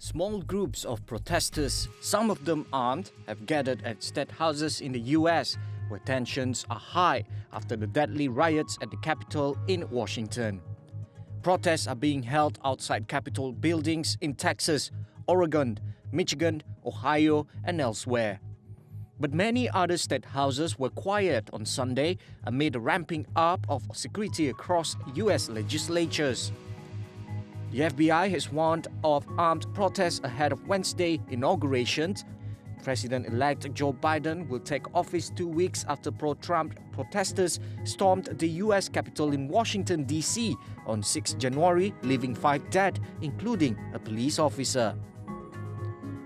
Small groups of protesters, some of them armed, have gathered at state houses in the US, where tensions are high after the deadly riots at the Capitol in Washington. Protests are being held outside Capitol buildings in Texas, Oregon, Michigan, Ohio, and elsewhere. But many other state houses were quiet on Sunday amid a ramping up of security across US legislatures. The FBI has warned of armed protests ahead of Wednesday inaugurations. President-elect Joe Biden will take office 2 weeks after pro-Trump protesters stormed the U.S. Capitol in Washington, D.C. on 6 January, leaving 5 dead, including a police officer.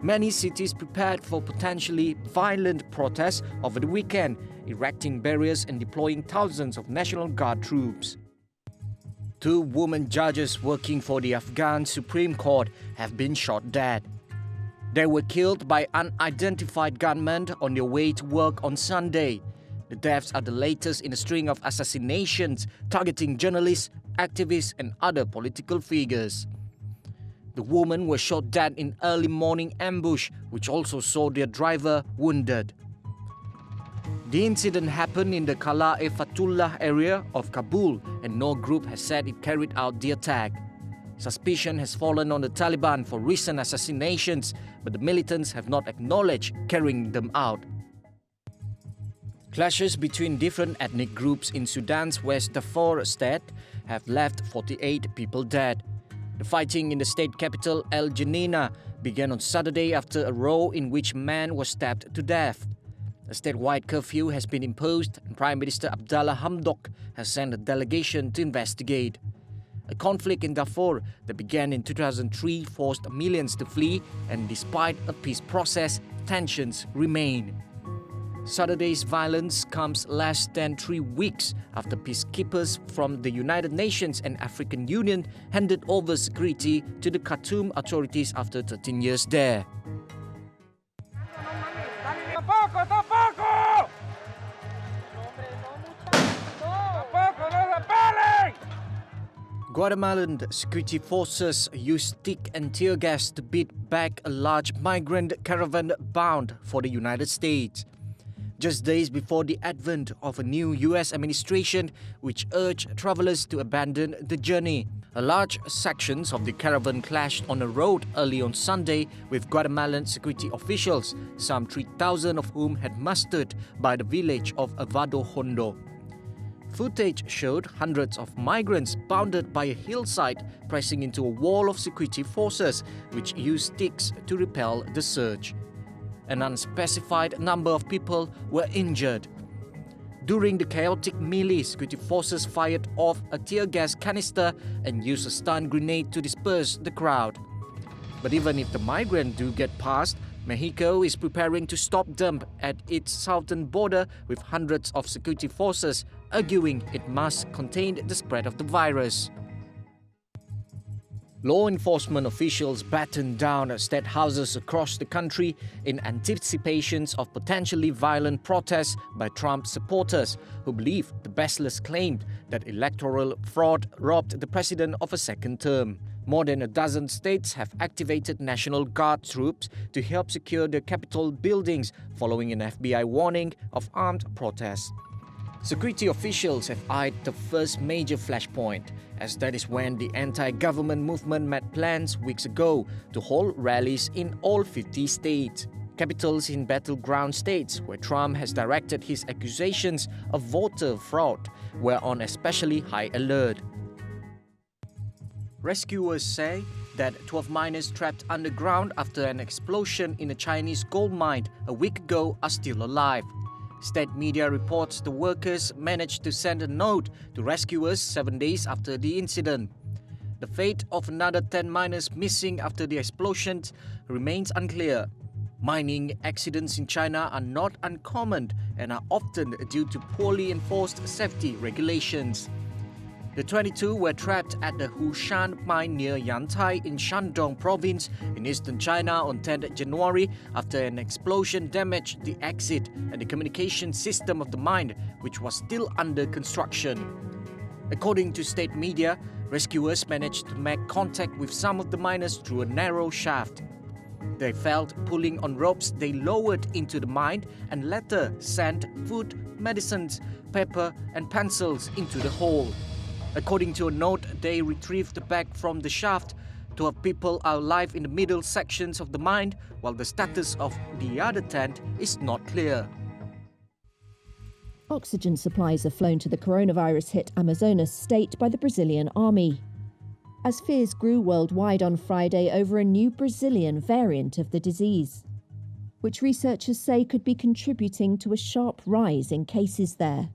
Many cities prepared for potentially violent protests over the weekend, erecting barriers and deploying thousands of National Guard troops. 2 women judges working for the Afghan Supreme Court have been shot dead. They were killed by unidentified gunmen on their way to work on Sunday. The deaths are the latest in a string of assassinations targeting journalists, activists, and other political figures. The women were shot dead in early morning ambush, which also saw their driver wounded. The incident happened in the Qala-e-Fatullah area of Kabul, and no group has said it carried out the attack. Suspicion has fallen on the Taliban for recent assassinations, but the militants have not acknowledged carrying them out. Clashes between different ethnic groups in Sudan's West Darfur state have left 48 people dead. The fighting in the state capital El Geneina began on Saturday after a row in which a man was stabbed to death. A statewide curfew has been imposed, and Prime Minister Abdallah Hamdok has sent a delegation to investigate. A conflict in Darfur that began in 2003 forced millions to flee, and despite a peace process, tensions remain. Saturday's violence comes less than 3 weeks after peacekeepers from the United Nations and African Union handed over security to the Khartoum authorities after 13 years there. Guatemalan security forces used stick and tear gas to beat back a large migrant caravan bound for the United States. Just days before the advent of a new US administration which urged travelers to abandon the journey, a large sections of the caravan clashed on a road early on Sunday with Guatemalan security officials, some 3,000 of whom had mustered by the village of Avado Hondo. Footage showed hundreds of migrants bounded by a hillside pressing into a wall of security forces which used sticks to repel the surge. An unspecified number of people were injured. During the chaotic melee, security forces fired off a tear gas canister and used a stun grenade to disperse the crowd. But even if the migrants do get past, Mexico is preparing to stop them at its southern border with hundreds of security forces, arguing it must contain the spread of the virus. Law enforcement officials battened down state houses across the country in anticipation of potentially violent protests by Trump supporters who believe the baseless claim that electoral fraud robbed the president of a second term. More than a dozen states have activated National Guard troops to help secure the Capitol buildings following an FBI warning of armed protests. Security officials have eyed the first major flashpoint, as that is when the anti-government movement made plans weeks ago to hold rallies in all 50 states. Capitals in battleground states where Trump has directed his accusations of voter fraud were on especially high alert. Rescuers say that 12 miners trapped underground after an explosion in a Chinese gold mine a week ago are still alive. State media reports the workers managed to send a note to rescuers 7 days after the incident. The fate of another 10 miners missing after the explosions remains unclear. Mining accidents in China are not uncommon and are often due to poorly enforced safety regulations. The 22 were trapped at the Hushan mine near Yantai in Shandong province in eastern China on 10 January after an explosion damaged the exit and the communication system of the mine, which was still under construction. According to state media, rescuers managed to make contact with some of the miners through a narrow shaft. They felt pulling on ropes they lowered into the mine and later sent food, medicines, paper and pencils into the hole. According to a note they retrieved back from the shaft, 12 people are alive in the middle sections of the mine, while the status of the other 10 is not clear. Oxygen supplies are flown to the coronavirus-hit Amazonas state by the Brazilian army, as fears grew worldwide on Friday over a new Brazilian variant of the disease, which researchers say could be contributing to a sharp rise in cases there.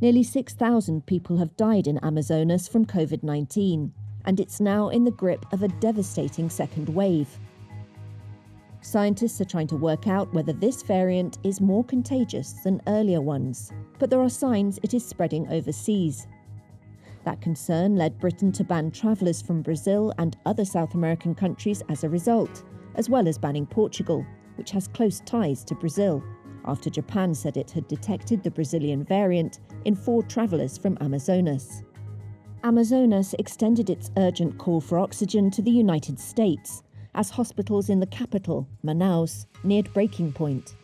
Nearly 6,000 people have died in Amazonas from COVID-19, and it's now in the grip of a devastating second wave. Scientists are trying to work out whether this variant is more contagious than earlier ones, but there are signs it is spreading overseas. That concern led Britain to ban travellers from Brazil and other South American countries as a result, as well as banning Portugal, which has close ties to Brazil, after Japan said it had detected the Brazilian variant in 4 travellers from Amazonas. Amazonas extended its urgent call for oxygen to the United States, as hospitals in the capital, Manaus, neared breaking point.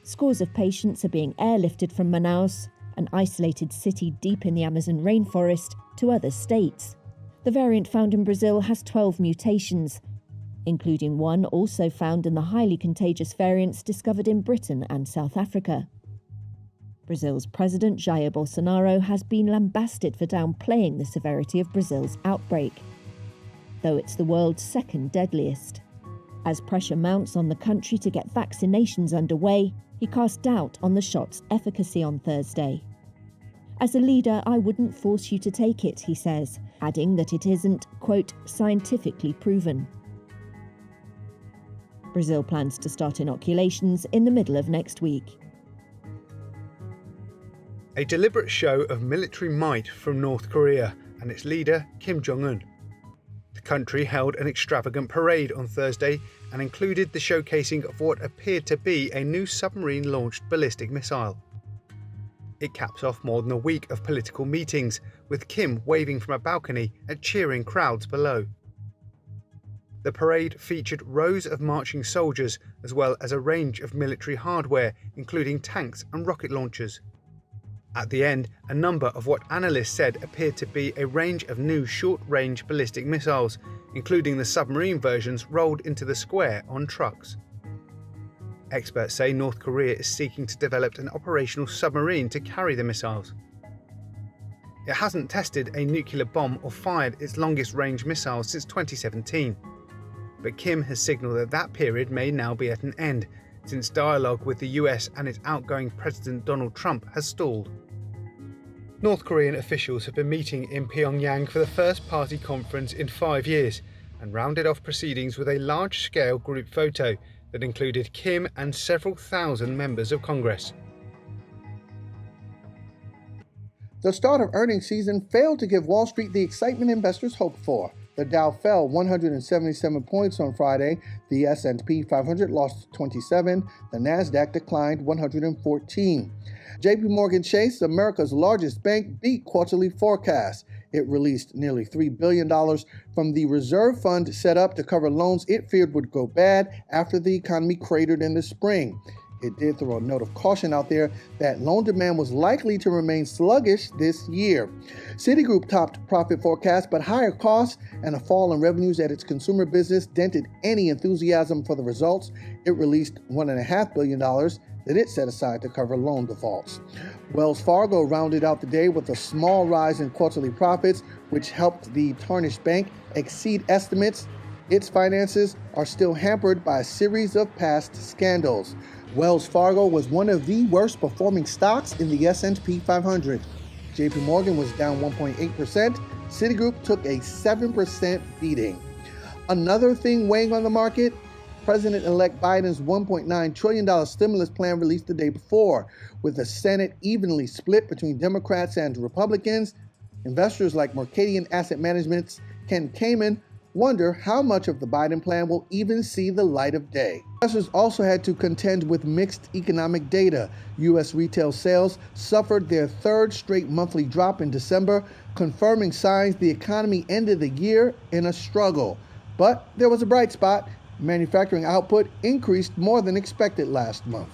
Scores of patients are being airlifted from Manaus, an isolated city deep in the Amazon rainforest, to other states. The variant found in Brazil has 12 mutations, including one also found in the highly contagious variants discovered in Britain and South Africa. Brazil's President Jair Bolsonaro has been lambasted for downplaying the severity of Brazil's outbreak, though it's the world's second deadliest. As pressure mounts on the country to get vaccinations underway, he cast doubt on the shot's efficacy on Thursday. As a leader, I wouldn't force you to take it, he says, adding that it isn't, quote, scientifically proven. Brazil plans to start inoculations in the middle of next week. A deliberate show of military might from North Korea and its leader, Kim Jong-un. The country held an extravagant parade on Thursday and included the showcasing of what appeared to be a new submarine-launched ballistic missile. It caps off more than a week of political meetings, with Kim waving from a balcony at cheering crowds below. The parade featured rows of marching soldiers, as well as a range of military hardware, including tanks and rocket launchers. At the end, a number of what analysts said appeared to be a range of new short-range ballistic missiles, including the submarine versions rolled into the square on trucks. Experts say North Korea is seeking to develop an operational submarine to carry the missiles. It hasn't tested a nuclear bomb or fired its longest-range missile since 2017. But Kim has signalled that that period may now be at an end, since dialogue with the US and its outgoing President Donald Trump has stalled. North Korean officials have been meeting in Pyongyang for the first party conference in 5 years and rounded off proceedings with a large-scale group photo that included Kim and several thousand members of Congress. The start of earnings season failed to give Wall Street the excitement investors hoped for. The Dow fell 177 points on Friday, the S&P 500 lost 27, the Nasdaq declined 114. JP Morgan Chase, America's largest bank, beat quarterly forecasts. It released nearly $3 billion from the reserve fund set up to cover loans it feared would go bad after the economy cratered in the spring. It did throw a note of caution out there that loan demand was likely to remain sluggish this year. Citigroup topped profit forecasts, but higher costs and a fall in revenues at its consumer business dented any enthusiasm for the results. It released $1.5 billion that it set aside to cover loan defaults. Wells Fargo rounded out the day with a small rise in quarterly profits, which helped the tarnished bank exceed estimates. Its finances are still hampered by a series of past scandals. Wells Fargo was one of the worst performing stocks in the S&P 500. JP Morgan was down 1.8%. Citigroup took a 7% beating. Another thing weighing on the market, President-elect Biden's $1.9 trillion stimulus plan released the day before. With the Senate evenly split between Democrats and Republicans, investors like Mercadian Asset Management's Ken Kamen wonder how much of the Biden plan will even see the light of day. Investors also had to contend with mixed economic data. U.S. retail sales suffered their third straight monthly drop in December, confirming signs the economy ended the year in a struggle. But there was a bright spot. Manufacturing output increased more than expected last month.